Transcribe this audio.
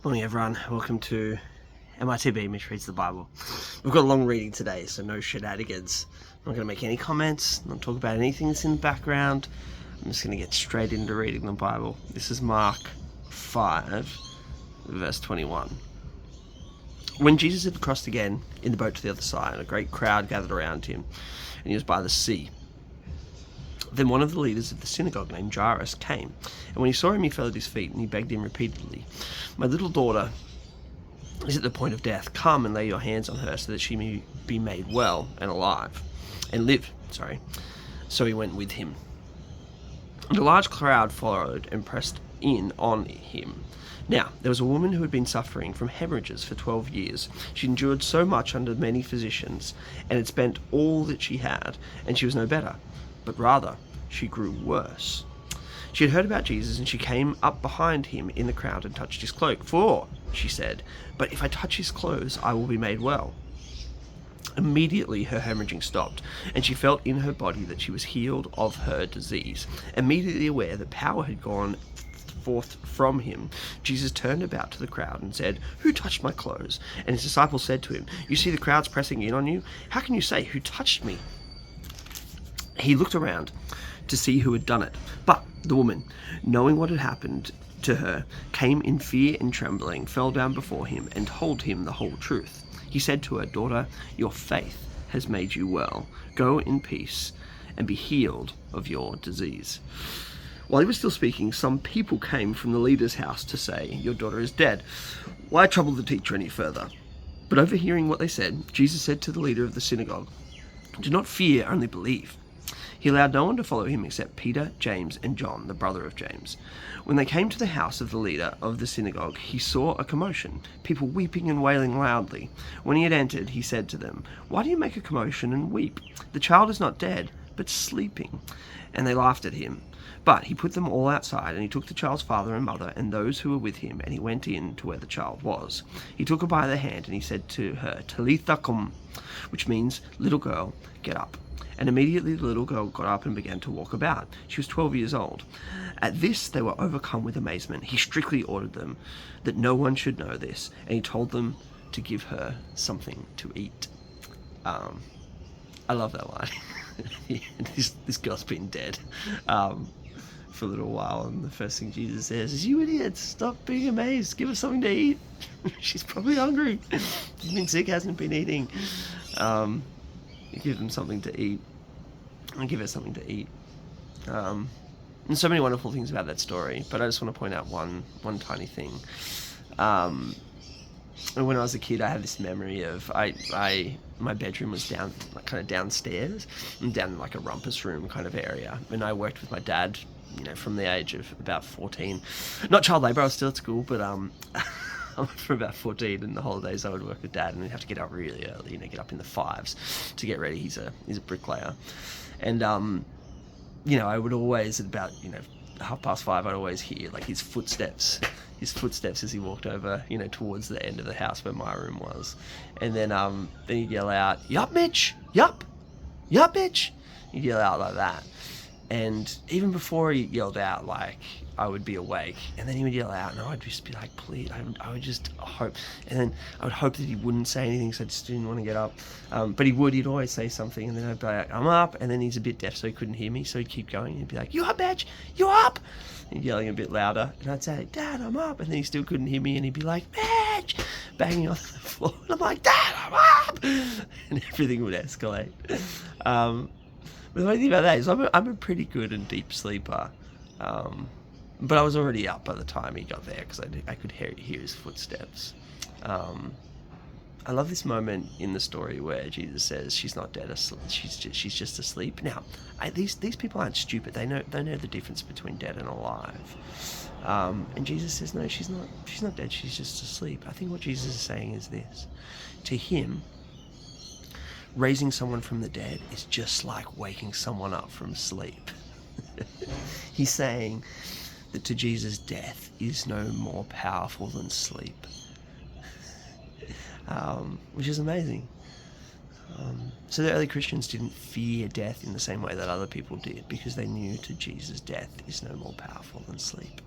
Morning everyone, welcome to MRTB, Mitch Reads the Bible. We've got a long reading today, so no shenanigans. I'm not going to make any comments, not talk about anything that's in the background. I'm just going to get straight into reading the Bible. This is Mark 5, verse 21. When Jesus had crossed again in the boat to the other side, a great crowd gathered around him, and he was by the sea. Then one of the leaders of the synagogue named Jairus came, and when he saw him he fell at his feet, and he begged him repeatedly, "My little daughter is at the point of death. Come and lay your hands on her so that she may be made well and live. So he went with him. And a large crowd followed and pressed in on him. Now, there was a woman who had been suffering from hemorrhages for 12 years. She endured so much under many physicians, and had spent all that she had, and she was no better, but rather she grew worse. She had heard about Jesus, and she came up behind him in the crowd and touched his cloak. "For," she said, "but if I touch his clothes, I will be made well." Immediately her hemorrhaging stopped, and she felt in her body that she was healed of her disease. Immediately aware that power had gone forth from him, Jesus turned about to the crowd and said, "Who touched my clothes?" And his disciples said to him, "You see the crowds pressing in on you? How can you say, 'Who touched me?'" He looked around to see who had done it. But the woman, knowing what had happened to her, came in fear and trembling, fell down before him, and told him the whole truth. He said to her, "Daughter, your faith has made you well. Go in peace and be healed of your disease." While he was still speaking, some people came from the leader's house to say, "Your daughter is dead. Why trouble the teacher any further?" But overhearing what they said, Jesus said to the leader of the synagogue, "Do not fear, only believe." He allowed no one to follow him except Peter, James, and John, the brother of James. When they came to the house of the leader of the synagogue, he saw a commotion, people weeping and wailing loudly. When he had entered, he said to them, "Why do you make a commotion and weep? The child is not dead, but sleeping." And they laughed at him. But he put them all outside, and he took the child's father and mother and those who were with him, and he went in to where the child was. He took her by the hand, and he said to her, "Talitha kum," which means, "Little girl, get up." And immediately the little girl got up and began to walk about. She was 12 years old. At this they were overcome with amazement. He strictly ordered them that no one should know this, and he told them to give her something to eat. I love that line. This girl's been dead for a little while, and the first thing Jesus says is, "You idiots, stop being amazed. Give her something to eat." She's probably hungry. She's been sick, hasn't been eating. Give them something to eat, and give her something to eat. And so many wonderful things about that story, but I just want to point out one tiny thing. When I was a kid, I had this memory of my bedroom was down, like kind of downstairs, and down in like a rumpus room kind of area. And I worked with my dad, from the age of about 14. Not child labour, I was still at school, but for about 14, and the holidays I would work with Dad, and we'd have to get up really early, get up in the 5s to get ready. He's a bricklayer, and I would always at about 5:30, I'd always hear like his footsteps as he walked over towards the end of the house where my room was, and then he'd yell out, "Yup, Mitch, yup, Mitch." He'd yell out like that. And even before he yelled out, like, I would be awake, and then he would yell out, and I would just be like, please, I would just hope, and then I would hope that he wouldn't say anything, so I just didn't want to get up, but he'd always say something, and then I'd be like, "I'm up," and then he's a bit deaf, so he couldn't hear me, so he'd keep going, he'd be like, "You up, Edge? You up?" And he'd yelling a bit louder, and I'd say, "Dad, I'm up," and then he still couldn't hear me, and he'd be like, "Edge!" banging on the floor, and I'm like, "Dad, I'm up!" and everything would escalate. But the funny thing about that is I'm a pretty good and deep sleeper, but I was already up by the time he got there because I could hear his footsteps. I love this moment in the story where Jesus says she's not dead, she's just asleep. Now, these people aren't stupid. They know the difference between dead and alive. And Jesus says, "No, she's not dead. She's just asleep." I think what Jesus is saying is this: to him, raising someone from the dead is just like waking someone up from sleep. He's saying that to Jesus, death is no more powerful than sleep, which is amazing. So the early Christians didn't fear death in the same way that other people did, because they knew to Jesus, death is no more powerful than sleep.